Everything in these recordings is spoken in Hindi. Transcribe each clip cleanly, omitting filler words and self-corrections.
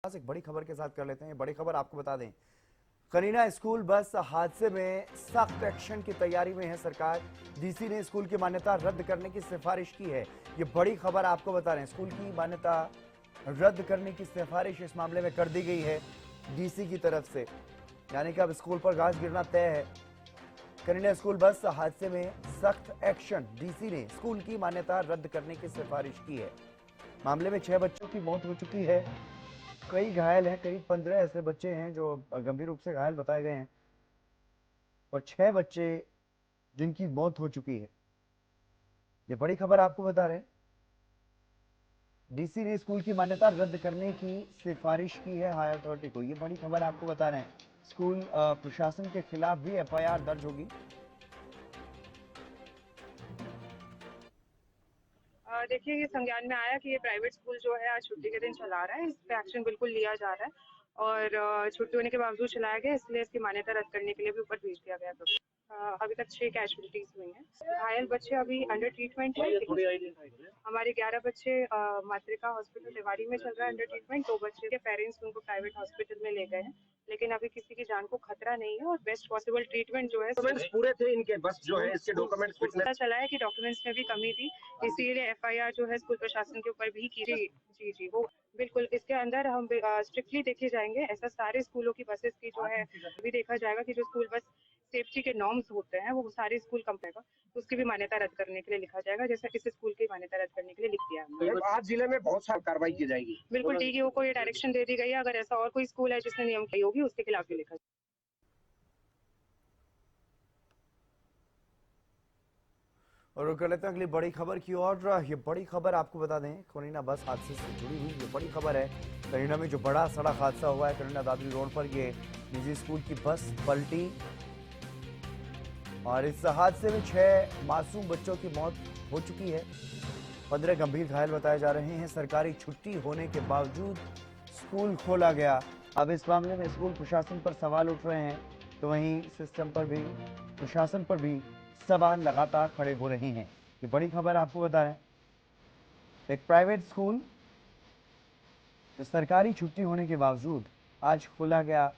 एक बड़ी खबर के साथ कर लेते हैं। बड़ी खबर आपको बता दें, करीना स्कूल बस हादसे में सख्त एक्शन की तैयारी में है सरकार। डीसी ने स्कूल की मान्यता रद्द करने की सिफारिश की है। ये बड़ी खबर आपको बता रहे हैं, स्कूल की मान्यता रद्द करने की सिफारिश इस मामले में कर दी गई है डीसी की तरफ से, यानी कि अब स्कूल पर घास गिरना तय है। करीना स्कूल बस हादसे में सख्त एक्शन, डीसी ने स्कूल की मान्यता रद्द करने की सिफारिश की है। मामले में 6 बच्चों की मौत हो चुकी है, कई घायल हैं। करीब 15 ऐसे बच्चे हैं जो गंभीर रूप से घायल बताए गए हैं और 6 बच्चे जिनकी मौत हो चुकी है। ये बड़ी खबर आपको बता रहे हैं, डीसी ने स्कूल की मान्यता रद्द करने की सिफारिश की है हाई अथॉरिटी को। ये बड़ी खबर आपको बता रहे हैं, स्कूल प्रशासन के खिलाफ भी एफआईआर दर्ज होगी। देखिए, ये संज्ञान में आया कि ये प्राइवेट स्कूल जो है आज छुट्टी के दिन चला रहा है। इस पे एक्शन बिल्कुल लिया जा रहा है और छुट्टी होने के बावजूद चलाया गया, इसलिए इसकी मान्यता रद्द करने के लिए भी ऊपर भेज दिया गया। तो अभी तक 6 कैजुअलिटीज हुई हैं। घायल बच्चे अभी अंडर ट्रीटमेंट है। हमारे 11 बच्चे मातृका हॉस्पिटल रेवाड़ी में चल रहा है अंडर ट्रीटमेंट। 2 बच्चे के पेरेंट्स उनको प्राइवेट हॉस्पिटल में ले गए हैं, लेकिन अभी किसी की जान को खतरा नहीं है और बेस्ट पॉसिबल ट्रीटमेंट जो है पूरे थे इनके, बस जो है इसके डॉक्यूमेंट्स पता चला है कि डॉक्यूमेंट्स में भी कमी थी, इसीलिए एफआईआर जो है स्कूल प्रशासन के ऊपर भी की। जी वो बिल्कुल इसके अंदर हम स्ट्रिक्टली देखे जाएंगे। ऐसा सारे स्कूलों की बसेस की जो है भी देखा जाएगा कि जो स्कूल बस सेफ्टी के नॉर्म्स होते हैं वो सारे स्कूल कंपनी तो उसकी भी मान्यता रद्द करने के लिए लिखा जाएगा, जैसा इस स्कूल की मान्यता रद्द करने के लिए लिख दिया है। तो आज जिले में बहुत सारी कार्रवाई की जाएगी। बिल्कुल डीईओ को ये डायरेक्शन दे दी गई है, अगर ऐसा और कोई स्कूल है जिसने नियम की होगी उसके खिलाफ भी लिखा जाएगा। और कर लेते हैं अगली बड़ी खबर की ओर। ये बड़ी खबर आपको बता दें, करीना बस हादसे से जुड़ी हुई ये बड़ी खबर है। करीना में जो बड़ा सड़क हादसा हुआ है, करीना दादरी रोड पर ये निजी स्कूल की बस पलटी और इस हादसे में 6 मासूम बच्चों की मौत हो चुकी है, 15 गंभीर घायल बताए जा रहे हैं। सरकारी छुट्टी होने के बावजूद स्कूल खोला गया। अब इस मामले में स्कूल प्रशासन पर सवाल उठ रहे हैं, तो वहीं सिस्टम पर भी, प्रशासन पर भी सवाल लगातार खड़े हो रहे हैं। ये बड़ी खबर आपको बता रहे हैं, एक प्राइवेट स्कूल तो सरकारी छुट्टी होने के बावजूद आज खोला गया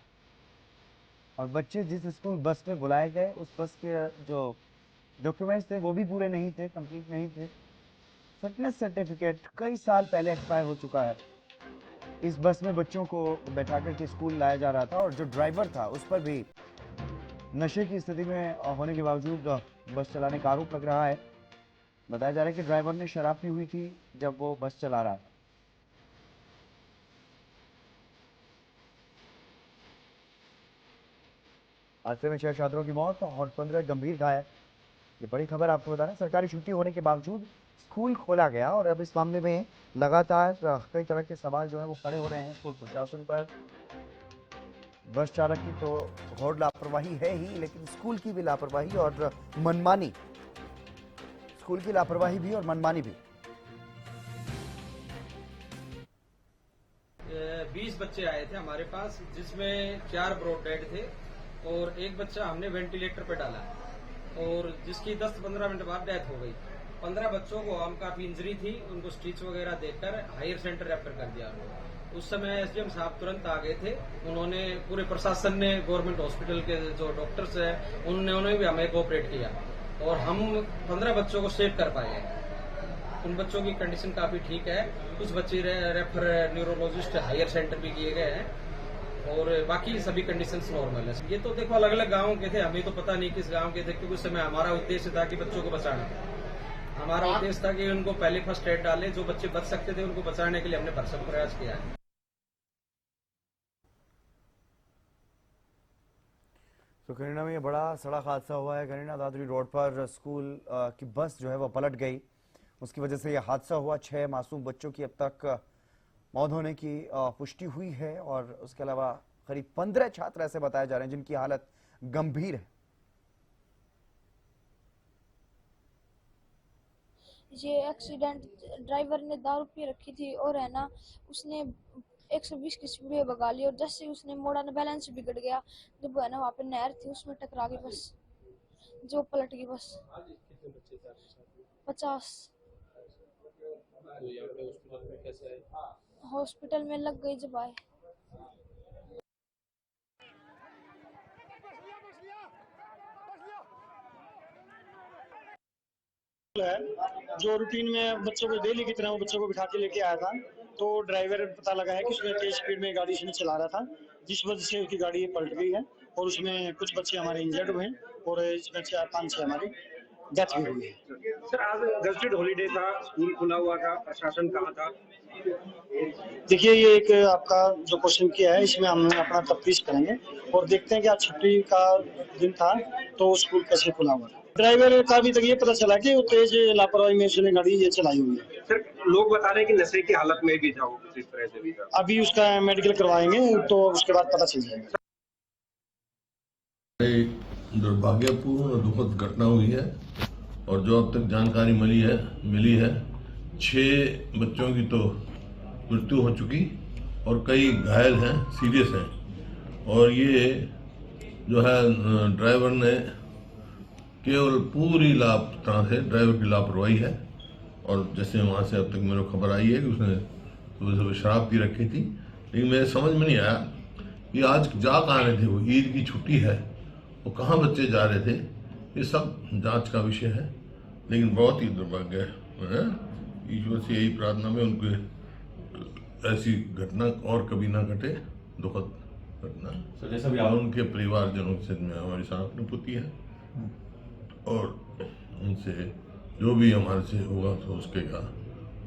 और बच्चे जिस स्कूल बस में बुलाए गए उस बस के जो डॉक्यूमेंट्स थे वो भी पूरे नहीं थे, कंप्लीट नहीं थे। फिटनेस सर्टिफिकेट कई साल पहले एक्सपायर हो चुका है। इस बस में बच्चों को बैठा करके स्कूल लाया जा रहा था और जो ड्राइवर था उस पर भी नशे की स्थिति में होने के बावजूद बस चलाने का आरोप लग रहा है। बताया जा रहा है कि ड्राइवर ने शराब पी हुई थी जब वो बस चला रहा था। हादसे में 6 छात्रों की मौत और 15 गंभीर घायल। ये बड़ी खबर आपको बता रहे हैं, सरकारी छुट्टी होने के बावजूद स्कूल खोला गया और अब इस मामले में लगातार कई तरह के सवाल जो है वो खड़े हो रहे हैं स्कूल प्रशासन पर। बस चालक की तो घोर लापरवाही है ही, लेकिन स्कूल की भी लापरवाही और मनमानी, स्कूल की लापरवाही भी और मनमानी भी। 20 बच्चे आए थे हमारे पास, जिसमें 4 ब्रॉड डेड थे और एक बच्चा हमने वेंटिलेटर पे डाला और जिसकी 10-15 मिनट बाद डेथ हो गई। 15 बच्चों को हम काफी इंजरी थी, उनको स्टिच वगैरह देकर हायर सेंटर रेफर कर दिया। उस समय एसडीएम साहब तुरंत आ गए थे, उन्होंने, पूरे प्रशासन ने, गवर्नमेंट हॉस्पिटल के जो डॉक्टर्स हैं उन्होंने भी हमें कोऑपरेट किया और हम 15 बच्चों को सेव कर पाए। उन बच्चों की कंडीशन काफी ठीक है, कुछ बच्चे रेफर न्यूरोलॉजिस्ट हायर सेंटर भी किए गए हैं और बाकी सभी कंडीशंस नॉर्मल है। ये तो देखो अलग अलग गाँव के थे, हमें तो पता नहीं किस गाँव के थे, क्योंकि उस समय हमारा उद्देश्य था कि बच्चों को बचाना। हमारा उद्देश्य था कि उनको पहले फर्स्ट एड डाले, जो बच्चे बच सकते थे उनको बचाने के लिए हमने भरसक प्रयास किया है। तो करीना में ये बड़ा सड़क हादसा हुआ है। करीना दादरी रोड पर स्कूल की बस जो है वो पलट गई, उसकी वजह से यह हादसा हुआ। 6 मासूम बच्चों की अब तक मौत होने की पुष्टि हुई है और उसके अलावा करीब 15 छात्र ऐसे बताए जा रहे हैं जिनकी हालत गंभीर है। ये एक्सीडेंट ड्राइवर ने दारू पी रखी थी और है ना उसने 120 की स्पीड में भगा ली और जैसे ही उसने मोड़ा ना बैलेंस बिगड़ गया, जब है ना वहाँ पे नहर थी उसमें टकरा गई बस, जो पलट गई बस। 50 हॉस्पिटल में लग गई जब आए। है जो रूटीन में बच्चों को डेली की तरह वो बच्चों को बिठा के लेके आया था, तो ड्राइवर पता लगा है कि उसने तेज स्पीड में गाड़ी इसमें चला रहा था, जिस वजह से उसकी गाड़ी पलट गई है और उसमें कुछ बच्चे हमारे इंजर्ड हुए हैं और इसमें 4-5 हमारी डेथ भी हुई है। सर आज गजटेड हॉलीडे था, स्कूल खुला हुआ था, प्रशासन कहाँ था? देखिए, ये एक आपका जो क्वेश्चन किया है इसमें हम अपना तफ्तीश करेंगे और देखते हैं कि आज छुट्टी का दिन था तो स्कूल कैसे खुला हुआ था। ड्राइवर का अभी तक ये पता चला कि वो तेज लापरवाही में उसने गाड़ी ये चलाई हुई है। सर लोग बता रहे हैं कि नशे की हालत में भी था वो, किस तरह से भी था। अभी उसका मेडिकल करवाएंगे तो उसके बाद पता चल जाएगा। एक दुर्भाग्यपूर्ण और दुखद घटना हुई है और जो अब तक जानकारी मिली है 6 बच्चों की तो मृत्यु हो चुकी और कई घायल हैं, सीरियस हैं। और ये जो है ड्राइवर ने केवल पूरी तरह से ड्राइवर की लापरवाही है। और जैसे वहाँ से अब तक मेरे को खबर आई है कि उसने सुबह शराब पी रखी थी, लेकिन मेरे समझ में नहीं आया कि आज जा कहाँ रहे थे, वो ईद की छुट्टी है, वो कहाँ बच्चे जा रहे थे। ये सब जांच का विषय है, लेकिन बहुत ही दुर्भाग्य है। ईश्वर से यही प्रार्थना में उनके ऐसी घटना और कभी ना घटे, दुखद घटना। जैसा भी और उनके परिवारजनों से में हमारी सहानुभूति है और उनसे जो भी हमारे से होगा तो उसके का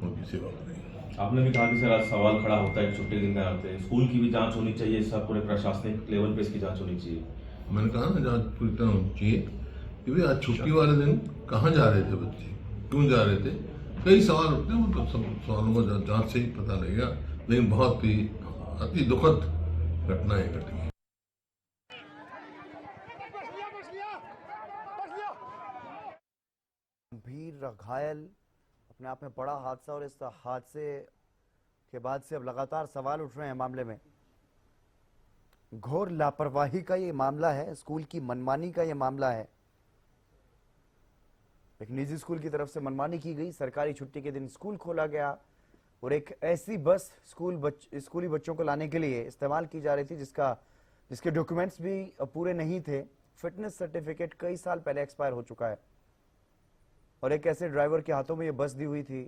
उनकी सेवा करेंगे। आपने भी कहा कि सर आज सवाल खड़ा होता है कि छुट्टी दिन का आते हैं, स्कूल की भी जांच होनी चाहिए, सब पूरे प्रशासनिक लेवल पे इसकी जांच होनी चाहिए। मैंने कहा ना जांच पूरी तरह होनी चाहिए कि भाई आज छुट्टी वाले दिन कहाँ जा रहे थे बच्चे, क्यों जा रहे थे, कई सवाल उठते हैं। वो तो सब सवालों का जांच से ही पता लगेगा, लेकिन बहुत ही अति दुखद घटनाएं घटी हैं। गंभीर घायल, अपने आप में बड़ा हादसा, और इस हादसे के बाद से अब लगातार सवाल उठ रहे हैं मामले में। घोर लापरवाही का ये मामला है, स्कूल की मनमानी का ये मामला है। एक निजी स्कूल की तरफ से मनमानी की गई, सरकारी छुट्टी के दिन स्कूल खोला गया और एक ऐसी बस स्कूली बच्चों को लाने के लिए इस्तेमाल की जा रही थी जिसके डॉक्यूमेंट्स भी पूरे नहीं थे। फिटनेस सर्टिफिकेट कई साल पहले एक्सपायर हो चुका है और एक ऐसे ड्राइवर के हाथों में ये बस दी हुई थी,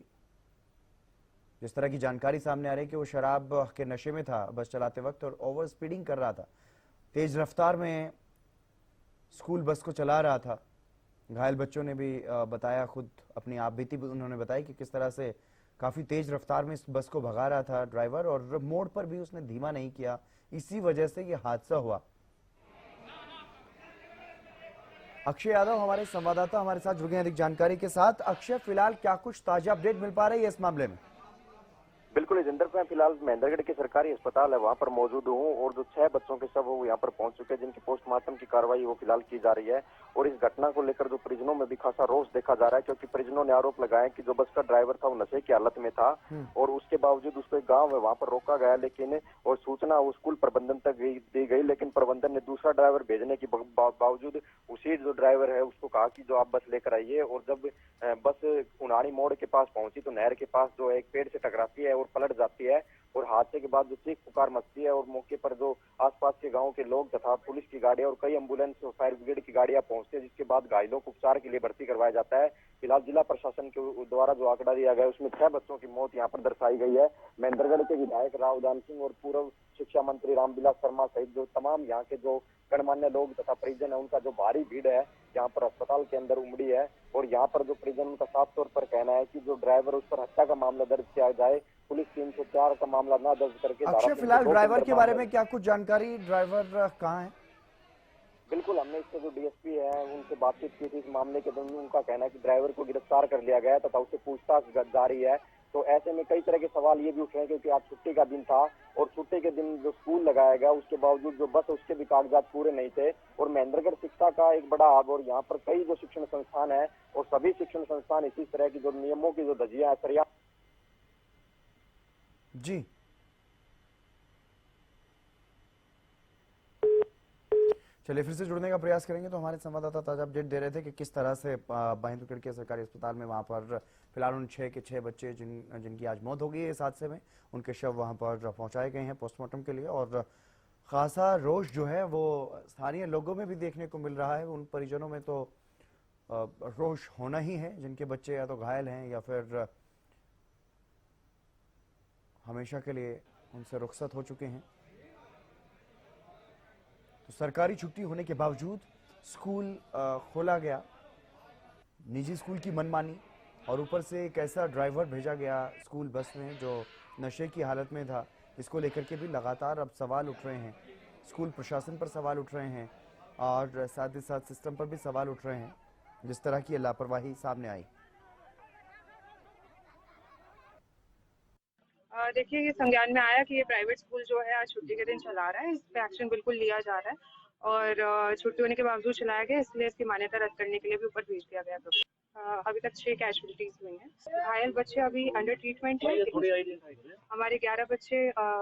जिस तरह की जानकारी सामने आ रही है कि वो शराब के नशे में था बस चलाते वक्त और ओवर स्पीडिंग कर रहा था, तेज रफ्तार में स्कूल बस को चला रहा था। घायल बच्चों ने भी बताया, खुद अपनी आप बीती उन्होंने बताई कि किस तरह से काफी तेज रफ्तार में इस बस को भगा रहा था ड्राइवर और मोड़ पर भी उसने धीमा नहीं किया, इसी वजह से ये हादसा हुआ। अक्षय यादव हमारे संवाददाता हमारे साथ जुड़ गए अधिक जानकारी के साथ। अक्षय, फिलहाल क्या कुछ ताजा अपडेट मिल पा रही है इस मामले में? बिल्कुल जिंदर, मैं फिलहाल महेंद्रगढ़ के सरकारी अस्पताल है वहां पर मौजूद हूं और जो 6 बच्चों के शव वो यहाँ पर पहुंच चुके हैं, जिनकी पोस्टमार्टम की कार्रवाई वो फिलहाल की जा रही है। और इस घटना को लेकर जो परिजनों में भी खासा रोष देखा जा रहा है, क्योंकि परिजनों ने आरोप लगाया कि जो बस का ड्राइवर था वो नशे की हालत में था और उसके बावजूद उसको एक गाँव है वहां पर रोका गया, लेकिन और सूचना वो स्कूल प्रबंधन तक दी गई, लेकिन प्रबंधन ने दूसरा ड्राइवर भेजने के बावजूद उसी जो ड्राइवर है उसको कहा कि जो आप बस लेकर आइए। और जब बस उनाड़ी मोड़ के पास पहुंची तो नहर के पास जो एक पेड़ से टकराती है और पलट जाती है और हादसे के बाद जो चीख पुकार मचती है और मौके पर जो आसपास के गांव के लोग तथा पुलिस की गाड़ियां और कई एम्बुलेंस और फायर ब्रिगेड की गाड़ियां पहुंचती है, जिसके बाद घायलों को उपचार के लिए भर्ती करवाया जाता है। फिलहाल जिला प्रशासन के द्वारा जो आंकड़ा दिया गया है उसमें 6 बच्चों की मौत यहाँ पर दर्शाई गई है। महेंद्रगढ़ के विधायक रावदान सिंह और पूर्व शिक्षा मंत्री रामविलास शर्मा सहित जो तमाम यहाँ के जो गणमान्य लोग तथा परिजन है, उनका जो भारी भीड़ है यहाँ पर अस्पताल के अंदर उमड़ी है। और यहाँ पर जो परिजन उनका साफ तौर पर कहना है कि जो ड्राइवर उस पर हत्या का मामला दर्ज किया जाए, पुलिस 304 का मामला ना दर्ज करके। अक्षय, फिलहाल ड्राइवर के बारे में क्या कुछ जानकारी, ड्राइवर कहाँ है? बिल्कुल, हमने इससे जो डीएसपी है उनसे बातचीत की थी इस मामले के दौरान। उनका कहना है कि ड्राइवर को गिरफ्तार कर लिया गया तथा उससे पूछताछ जारी है। तो ऐसे में कई तरह के सवाल ये भी उठ रहे हैं, क्योंकि आज छुट्टी का दिन था और छुट्टी के दिन जो स्कूल लगाया गया उसके बावजूद जो बस उसके भी कागजात पूरे नहीं थे। और महेंद्रगढ़ शिक्षा का एक बड़ा हब और यहाँ पर कई जो शिक्षण संस्थान है और सभी शिक्षण संस्थान इसी तरह की जो नियमों की जो धज्जियां है जी। चलिए फिर से जुड़ने का प्रयास करेंगे। तो हमारे संवाददाता ताजा अपडेट दे रहे थे कि किस तरह से महेंद्रगढ़ के सरकारी अस्पताल में वहां पर फिलहाल उन 6 के 6 बच्चे जिनकी आज मौत हो गई है इस हादसे में, उनके शव वहां पर पहुंचाए गए हैं पोस्टमार्टम के लिए। और खासा रोष जो है वो स्थानीय लोगों में भी देखने को मिल रहा है। उन परिजनों में तो रोष होना ही है जिनके बच्चे या तो घायल हैं या फिर हमेशा के लिए उनसे रुखसत हो चुके हैं। तो सरकारी छुट्टी होने के बावजूद स्कूल खोला गया, निजी स्कूल की मनमानी, और ऊपर से एक ऐसा ड्राइवर भेजा गया स्कूल बस में जो नशे की हालत में था। इसको लेकर के भी लगातार अब सवाल उठ रहे हैं, स्कूल प्रशासन पर सवाल उठ रहे हैं और साथ ही साथ सिस्टम पर भी सवाल उठ रहे हैं जिस तरह की लापरवाही सामने आई। देखिए, ये संज्ञान में आया कि ये प्राइवेट स्कूल जो है आज छुट्टी के दिन चला रहा है। इस पे एक्शन बिल्कुल लिया जा रहा है और छुट्टी होने के बावजूद चलाया गया, इसलिए इसकी मान्यता रद्द करने के लिए भी ऊपर भेज दिया गया। अभी तक 6 कैजुअलिटीज हुई हैं। घायल बच्चे अभी अंडर ट्रीटमेंट है। हमारे 11 बच्चे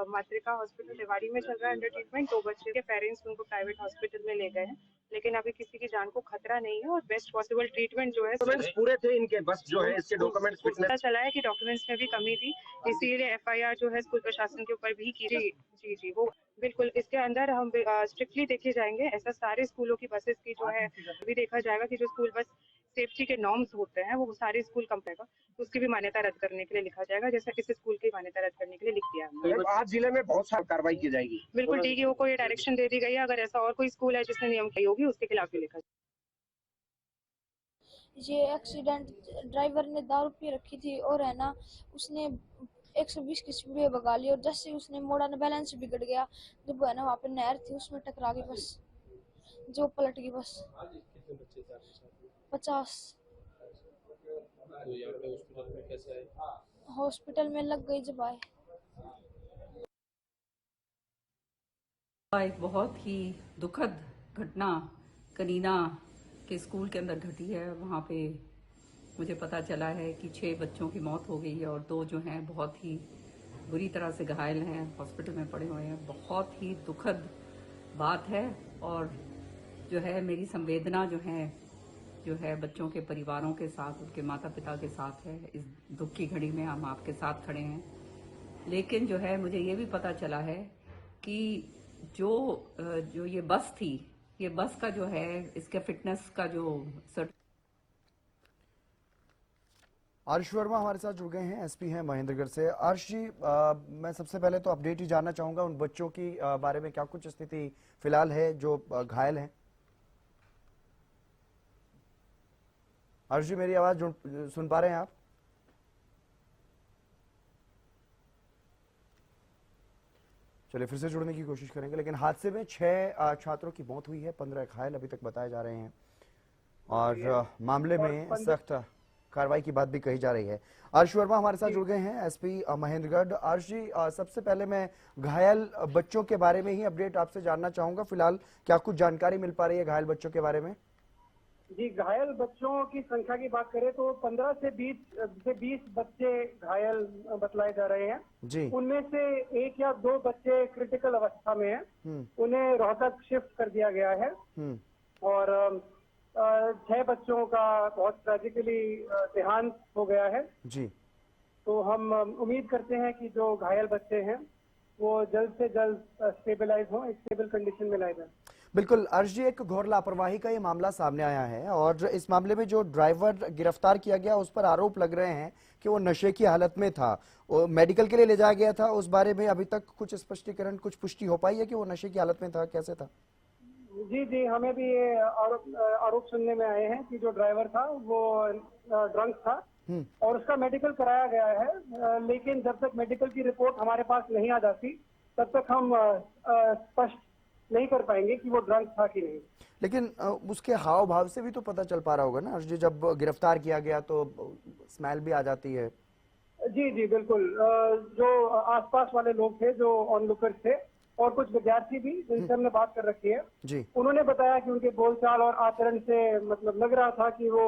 मातृका हॉस्पिटल रेवाड़ी में चल रहा है अंडर ट्रीटमेंट। 2 बच्चे के पेरेंट्स उनको प्राइवेट हॉस्पिटल में ले गए हैं, लेकिन अभी किसी की जान को खतरा नहीं है और बेस्ट पॉसिबल ट्रीटमेंट जो है। डॉक्यूमेंट्स पूरे थे इनके, बस जो है इसके डॉक्यूमेंट्स पता चला है कि डॉक्यूमेंट्स में भी कमी थी, इसीलिए एफआईआर जो है स्कूल प्रशासन के ऊपर भी की। जी वो बिल्कुल इसके अंदर हम स्ट्रिक्टली देखे जाएंगे। ऐसा सारे स्कूलों की बसेस की जो है अभी देखा जाएगा कि जो स्कूल बस सेफ्टी के नॉर्म्स होते हैं वो सारे स्कूल कंपनी का, तो उसकी भी मान्यता रद्द करने के लिए लिखा जाएगा, जैसा इस स्कूल की मान्यता रद्द करने के लिए लिख दिया है। आज जिले में बहुत सारी कार्रवाई की जाएगी। बिल्कुल डीईओ को ये डायरेक्शन दे दी गई है, अगर ऐसा और कोई स्कूल है जिसने नियम की होगी उसके खिलाफ भी लिखा जाएगा। ये एक्सीडेंट ड्राइवर ने दारू पी रखी थी और है ना उसने 120 की स्पीड में भगा ली और जैसे ही उसने मोड़ा ना बैलेंस बिगड़ गया, जब वो है ना वहाँ पे नहर थी उसमें टकरा गई बस, जो पलट गई बस। 50 हॉस्पिटल में लग गई जब आए। एक बहुत ही दुखद घटना कनीना के स्कूल के अंदर घटी है। वहाँ पे मुझे पता चला है कि 6 बच्चों की मौत हो गई है और 2 जो हैं बहुत ही बुरी तरह से घायल हैं, हॉस्पिटल में पड़े हुए हैं। बहुत ही दुखद बात है और जो है मेरी संवेदना जो है बच्चों के परिवारों के साथ, उनके माता पिता के साथ है। इस दुख की घड़ी में हम आपके साथ खड़े हैं। लेकिन जो है मुझे ये भी पता चला है कि जो ये बस थी, ये बस का जो है इसके फिटनेस का जो आर्श वर्मा हमारे साथ जुड़ गए हैं, एसपी हैं महेंद्रगढ़ से। आर्श जी, मैं सबसे पहले तो अपडेट ही जानना चाहूंगा उन बच्चों की बारे में, क्या कुछ स्थिति फिलहाल है जो घायल हैं। आर्श जी, मेरी आवाज सुन पा रहे हैं आप? चलिए फिर से जुड़ने की कोशिश करेंगे। लेकिन हादसे में 6 छात्रों की मौत हुई है, 15 घायल अभी तक बताए जा रहे हैं और मामले में सख्त कार्रवाई की बात भी कही जा रही है। आर्श वर्मा हमारे साथ जुड़ गए हैं, एसपी महेंद्रगढ़। आर्श जी, सबसे पहले मैं घायल बच्चों के बारे में ही अपडेट आपसे जानना चाहूंगा। फिलहाल क्या कुछ जानकारी मिल पा रही है घायल बच्चों के बारे में? जी, घायल बच्चों की संख्या की बात करें तो 15 से 20 बच्चे घायल बतलाए जा रहे हैं जी। उनमें से 1 या 2 बच्चे क्रिटिकल अवस्था में हैं। उन्हें रोहतक शिफ्ट कर दिया गया है और 6 बच्चों का बहुत ट्रेजिकली देहांत हो गया है जी। तो हम उम्मीद करते हैं कि जो घायल बच्चे हैं वो जल्द से जल्द स्टेबलाइज हो, एक स्टेबल कंडीशन में लाए जाए। बिल्कुल अर्श जी, एक घोर लापरवाही का ये मामला सामने आया है और इस मामले में जो ड्राइवर गिरफ्तार किया गया उस पर आरोप लग रहे हैं कि वो नशे की हालत में था, वो मेडिकल के लिए ले जाया गया था। उस बारे में अभी तक कुछ स्पष्टीकरण, कुछ पुष्टि हो पाई है कि वो नशे की हालत में था, कैसे था? जी, हमें भी ये आरोप सुनने में आए हैं कि जो ड्राइवर था वो ड्रंक था और उसका मेडिकल कराया गया है, लेकिन जब तक मेडिकल की रिपोर्ट हमारे पास नहीं आ जाती तब तक हम स्पष्ट नहीं कर पाएंगे कि वो ड्रंक था कि नहीं। लेकिन उसके हाव भाव से भी तो पता चल पा रहा होगा ना अर्श जी, जब गिरफ्तार किया गया तो स्मेल भी आ जाती है। जी बिल्कुल, जो आसपास वाले लोग थे, जो ऑनलुकर्स थे और कुछ विद्यार्थी भी जिनसे हमने बात कर रखी है जी, उन्होंने बताया कि उनके बोलचाल और आचरण से मतलब लग रहा था कि वो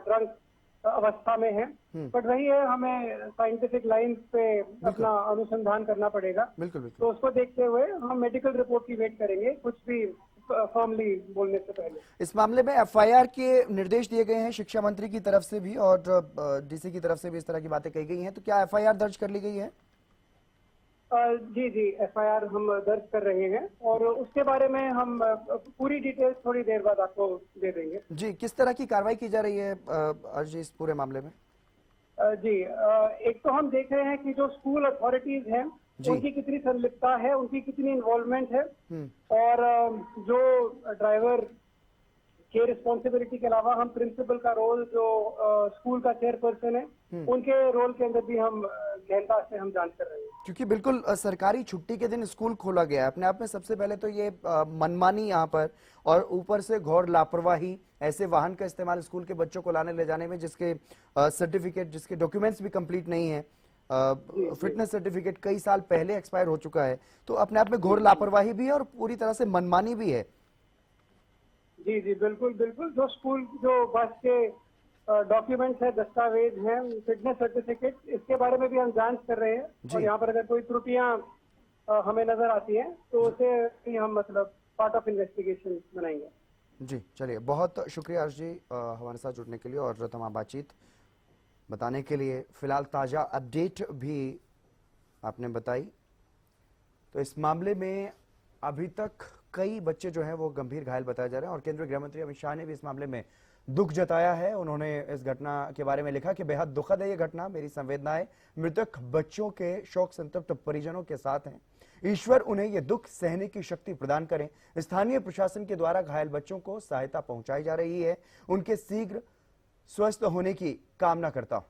ड्रंक अवस्था में है। बट वही है, हमें साइंटिफिक लाइन पे अपना अनुसंधान करना पड़ेगा। बिल्कुल। तो उसको देखते हुए हम मेडिकल रिपोर्ट की वेट करेंगे। कुछ भी फॉर्मली बोलने से पहले। इस मामले में एफआईआर के निर्देश दिए गए हैं शिक्षा मंत्री की तरफ से भी और डीसी की तरफ से भी इस तरह की बातें कही गई हैं, तो क्या एफआईआर दर्ज कर ली गई है? जी एफआईआर हम दर्ज कर रहे हैं और उसके बारे में हम पूरी डिटेल्स थोड़ी देर बाद आपको दे देंगे। जी, किस तरह की कार्रवाई की जा रही है आज इस पूरे मामले में? जी एक तो हम देख रहे हैं कि जो स्कूल अथॉरिटीज हैं उनकी कितनी संलिप्तता है, उनकी कितनी इन्वॉल्वमेंट है और जो ड्राइवर के रिस्पॉन्सिबिलिटी के अलावा हम प्रिंसिपल का रोल जो स्कूल का चेयरपर्सन है उनके रोल के अंदर भी हम गहनता से हम जांच कर रहे हैं। क्योंकि बिल्कुल सरकारी छुट्टी के दिन स्कूल खोला गया है, अपने आप में सबसे पहले तो ये मनमानी यहाँ पर और ऊपर से घोर लापरवाही, ऐसे वाहन का इस्तेमाल स्कूल के बच्चों को लाने ले जाने में जिसके सर्टिफिकेट, जिसके डॉक्यूमेंट्स भी कंप्लीट नहीं है, फिटनेस सर्टिफिकेट कई साल पहले एक्सपायर हो चुका है, तो अपने आप में घोर लापरवाही भी है और पूरी तरह से मनमानी भी है। जी जी बिल्कुल बिल्कुल, जो स्कूल जो बस के डॉक्यूमेंट्स है, दस्तावेज हैं, फिटनेस सर्टिफिकेट, इसके बारे में भी हम जांच कर रहे हैं और यहाँ पर अगर कोई त्रुटियां हमें नजर आती हैं तो उसे भी हम मतलब पार्ट ऑफ इन्वेस्टिगेशन बनाएंगे। जी चलिए, बहुत शुक्रिया हर्ष जी हमारे साथ जुड़ने के लिए और तमाम बातचीत बताने के लिए। फिलहाल ताज़ा अपडेट भी आपने बताई। तो इस मामले में अभी तक कई बच्चे जो हैं वो गंभीर घायल बताए जा रहे हैं और केंद्रीय गृह मंत्री अमित शाह ने भी इस मामले में दुख जताया है। उन्होंने इस घटना के बारे में लिखा कि बेहद दुखद है ये घटना, मेरी संवेदनाएं मृतक बच्चों के शोक संतप्त परिजनों के साथ हैं। ईश्वर उन्हें ये दुख सहने की शक्ति प्रदान करें। स्थानीय प्रशासन के द्वारा घायल बच्चों को सहायता पहुंचाई जा रही है, उनके शीघ्र स्वस्थ होने की कामना करता हूं।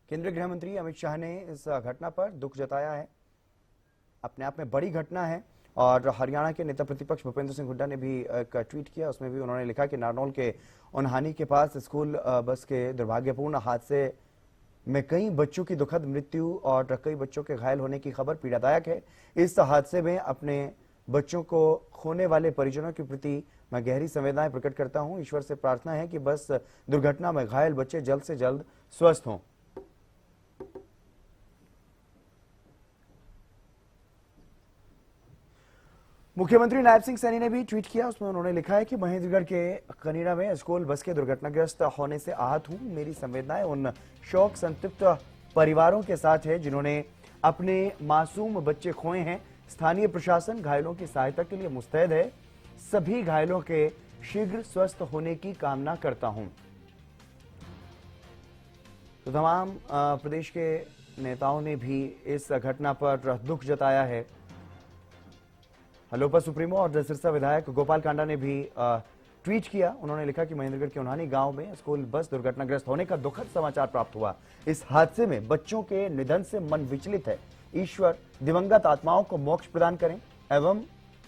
केंद्रीय गृह मंत्री अमित शाह ने इस घटना पर दुख जताया है। अपने आप में बड़ी घटना है और हरियाणा के नेता प्रतिपक्ष भूपेंद्र सिंह हुड्डा ने भी एक ट्वीट किया, उसमें भी उन्होंने लिखा कि नारनौल के उन्हानी के पास स्कूल बस के दुर्भाग्यपूर्ण हादसे में कई बच्चों की दुखद मृत्यु और कई बच्चों के घायल होने की खबर पीड़ादायक है। इस हादसे में अपने बच्चों को खोने वाले परिजनों के प्रति मैं गहरी संवेदनाएं प्रकट करता हूं। ईश्वर से प्रार्थना है कि बस दुर्घटना में घायल बच्चे जल्द से जल्द स्वस्थ हों। मुख्यमंत्री नायब सिंह सैनी ने भी ट्वीट किया, उसमें उन्होंने लिखा है कि महेंद्रगढ़ के कनीरा में स्कूल बस के दुर्घटनाग्रस्त होने से आहत हूं। मेरी संवेदनाएं उन शोक संतप्त परिवारों के साथ है जिन्होंने अपने मासूम बच्चे खोए हैं। स्थानीय प्रशासन घायलों की सहायता के लिए मुस्तैद है। सभी घायलों के शीघ्र स्वस्थ होने की कामना करता हूं। तो तमाम प्रदेश के नेताओं ने भी इस घटना पर दुख जताया है। लोपा सुप्रीमो और सिरसा विधायक गोपाल कांडा ने भी ट्वीट किया। उन्होंने लिखा कि महेंद्रगढ़ के उन्हानी गांव में स्कूल बस दुर्घटनाग्रस्त होने का दुखद समाचार प्राप्त हुआ। इस हादसे में बच्चों के निधन से मन विचलित है। ईश्वर दिवंगत आत्माओं को मोक्ष प्रदान करें एवं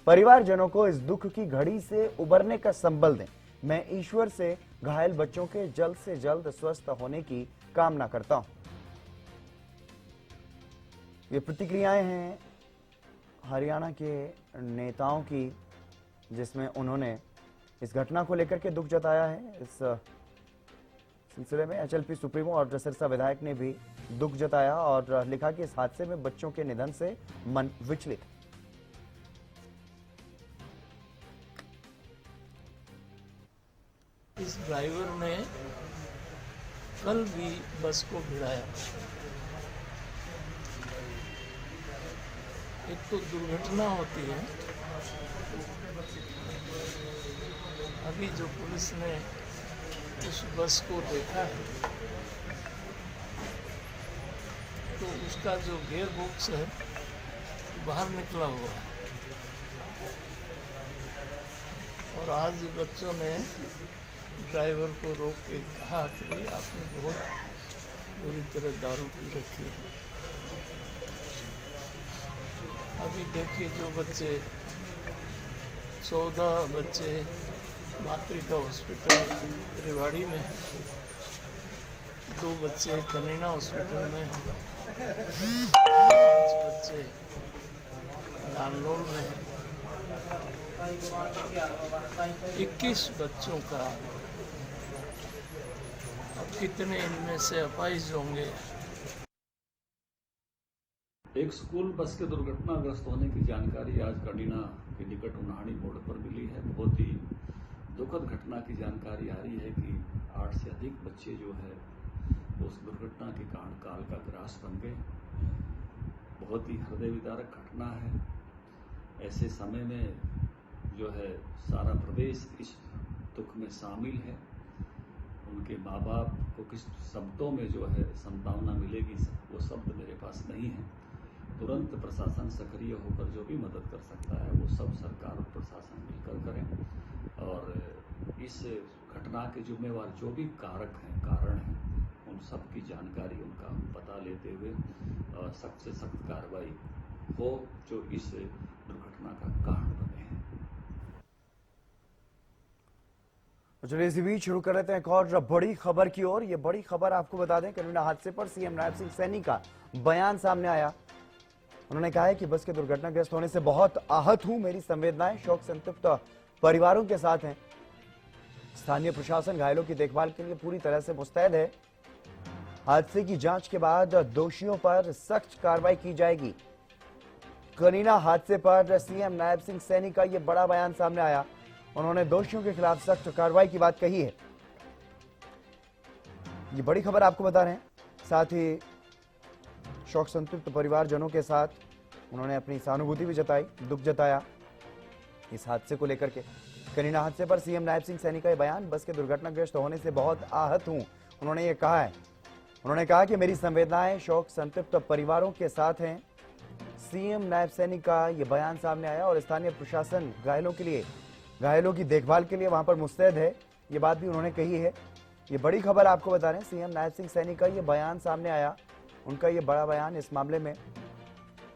परिवारजनों को इस दुख की घड़ी से उबरने का संबल दें। मैं ईश्वर से घायल बच्चों के जल्द से जल्द स्वस्थ होने की कामना करता हूं। ये प्रतिक्रियाएं हैं हरियाणा के नेताओं की, जिसमें उन्होंने इस घटना को लेकर के दुख जताया है। इस सिलसिले में एचएलपी सुप्रीमो और सिरसा विधायक ने भी दुख जताया और लिखा कि इस हादसे में बच्चों के निधन से मन विचलित। इस ड्राइवर ने कल भी बस को भिड़ाया। एक तो दुर्घटना होती है, अभी जो पुलिस ने उस बस को देखा है तो उसका जो गियर बॉक्स है बाहर निकला हुआ है और आज बच्चों ने ड्राइवर को रोक के कहा कि आपने बहुत बुरी तरह दारू पी रखी है। अभी देखिए जो बच्चे 14 बच्चे मातृका हॉस्पिटल रेवाड़ी में, 2 बच्चे कनीना हॉस्पिटल में, 5 बच्चे नारनौल में, 21 बच्चों का। अब कितने इनमें से अपाहिज होंगे एक स्कूल बस के दुर्घटनाग्रस्त होने की जानकारी आज कनीना के निकट उन्हाड़ी मोड़ पर मिली है। बहुत ही दुखद घटना की जानकारी आ रही है कि 8 से अधिक बच्चे जो है उस दुर्घटना के कारण काल का ग्रास बन गए। बहुत ही हृदय विदारक घटना है। ऐसे समय में जो है सारा प्रदेश इस दुख में शामिल है। उनके माँ बाप को किस शब्दों में जो है संतावना मिलेगी, वो शब्द मेरे पास नहीं है। तुरंत प्रशासन सक्रिय होकर जो भी मदद कर सकता है वो सब सरकार और प्रशासन मिलकर करें और इस घटना के जिम्मेवार जो भी कारक हैं, कारण हैं, उन सब की जानकारी, उनका पता लेते हुए सख्त से सख्त कार्रवाई हो जो इस दुर्घटना का कारण बने हैं। चलिए इसी बीच शुरू कर लेते हैं एक और बड़ी खबर की ओर। ये बड़ी खबर आपको बता दें, करीना हादसे पर सीएम नायब सिंह सैनी का बयान सामने आया। उन्होंने कहा है कि बस के दुर्घटनाग्रस्त होने से बहुत आहत हूं, मेरी संवेदनाएं शोक संतप्त परिवारों के साथ हैं। स्थानीय प्रशासन घायलों की देखभाल के लिए पूरी तरह से मुस्तैद है। हादसे की जांच के बाद दोषियों पर सख्त कार्रवाई की जाएगी। कनीना हादसे पर सीएम नायब सिंह सैनी का यह बड़ा बयान सामने आया। उन्होंने दोषियों के खिलाफ सख्त कार्रवाई की बात कही है। ये बड़ी खबर आपको बता रहे हैं। साथ ही शोक संतप्त परिवारजनों के साथ उन्होंने अपनी सहानुभूति भी जताई, दुख जताया इस हादसे को लेकर के। कनीना हादसे पर सीएम नायब सिंह सैनी का यह बयान, बस के दुर्घटनाग्रस्त होने से बहुत आहत हूं, उन्होंने ये कहा है। उन्होंने कहा कि मेरी संवेदनाएं शोक संतप्त परिवारों के साथ हैं। सीएम नायब सैनी का यह बयान सामने आया और स्थानीय प्रशासन घायलों की देखभाल के लिए वहां पर मुस्तैद है, ये बात भी उन्होंने कही है। ये बड़ी खबर आपको बता रहे हैं, सीएम नायब सिंह सैनी का ये बयान सामने आया। उनका ये बड़ा बयान, इस मामले में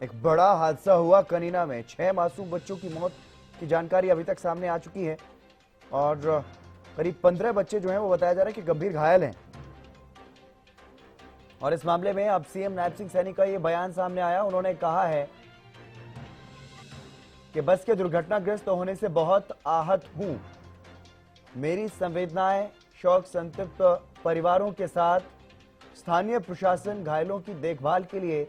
एक बड़ा हादसा हुआ कनीना में। 6 मासूम बच्चों की मौत की जानकारी अभी तक सामने आ चुकी है और करीब 15 बच्चे जो हैं वो बताया जा रहा है कि गंभीर घायल हैं। और इस मामले में अब सीएम नायब सिंह सैनी का ये बयान सामने आया। उन्होंने कहा है कि बस के दुर्घटनाग्रस्त होने से बहुत आहत हूं, मेरी संवेदनाएं शोक संतप्त परिवारों के साथ, स्थानीय प्रशासन घायलों की देखभाल के लिए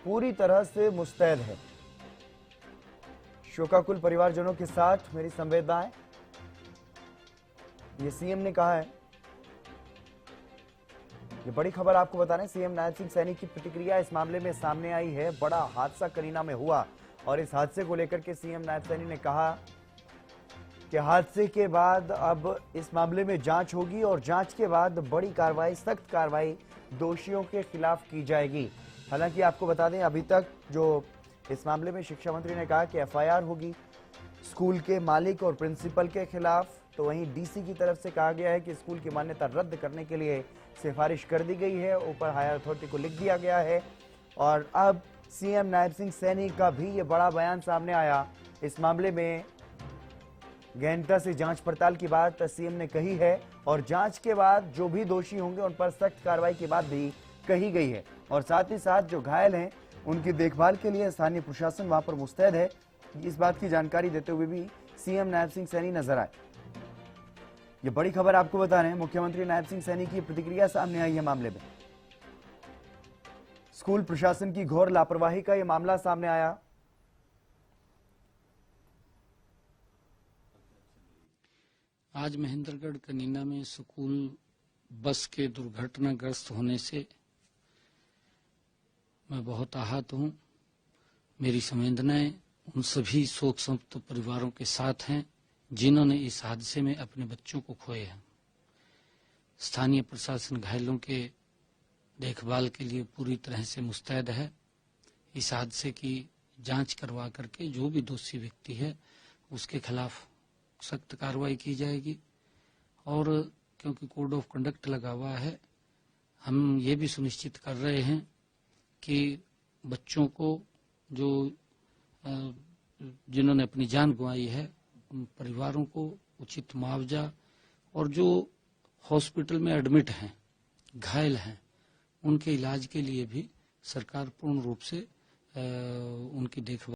पूरी तरह से मुस्तैद है। शोकाकुल परिवारजनों के साथ मेरी संवेदनाएं, ये सीएम ने कहा है। ये बड़ी खबर आपको बता रहे हैं, सीएम नायब सिंह सैनी की प्रतिक्रिया इस मामले में सामने आई है। बड़ा हादसा कनीना में हुआ और इस हादसे को लेकर के सीएम नायब सैनी ने कहा कि हादसे के बाद अब इस मामले में जांच होगी और जांच के बाद बड़ी कार्रवाई, सख्त कार्रवाई दोषियों के खिलाफ की जाएगी। हालांकि आपको बता दें, अभी तक जो इस मामले में शिक्षा मंत्री ने कहा कि एफआईआर होगी स्कूल के मालिक और प्रिंसिपल के खिलाफ, तो वहीं डीसी की तरफ से कहा गया है कि स्कूल की मान्यता रद्द करने के लिए सिफारिश कर दी गई है, ऊपर हायर अथॉरिटी को लिख दिया गया है। और अब सीएम नायब सिंह सैनी का भी ये बड़ा बयान सामने आया। इस मामले में गहनता से जांच पड़ताल की बात सीएम ने कही है और जांच के बाद जो भी दोषी होंगे उन पर सख्त कार्रवाई की बात भी कही गई है। और साथ ही साथ जो घायल हैं उनकी देखभाल के लिए स्थानीय प्रशासन वहां पर मुस्तैद है। इस बात की जानकारी देते हुए भी सीएम नायब सिंह सैनी नजर आए। ये बड़ी खबर आपको बता रहे हैं, मुख्यमंत्री नायब सिंह सैनी की प्रतिक्रिया सामने आई है मामले में। स्कूल प्रशासन की घोर लापरवाही का यह मामला सामने आया। आज महेंद्रगढ़ कनीना में स्कूल बस के दुर्घटनाग्रस्त होने से मैं बहुत आहत हूं। मेरी संवेदनाएं उन सभी शोक संतप्त परिवारों के साथ हैं जिन्होंने इस हादसे में अपने बच्चों को खोए हैं। स्थानीय प्रशासन घायलों के देखभाल के लिए पूरी तरह से मुस्तैद है। इस हादसे की जांच करवा करके जो भी दोषी व्यक्ति है उसके खिलाफ सख्त कार्रवाई की जाएगी। और क्योंकि कोड ऑफ कंडक्ट लगा हुआ है, हम ये भी सुनिश्चित कर रहे हैं कि बच्चों को जो जिन्होंने अपनी जान गंवाई है उन परिवारों को उचित मुआवजा, और जो हॉस्पिटल में एडमिट हैं, घायल हैं, उनके इलाज के लिए भी सरकार पूर्ण रूप से उनकी देखभाल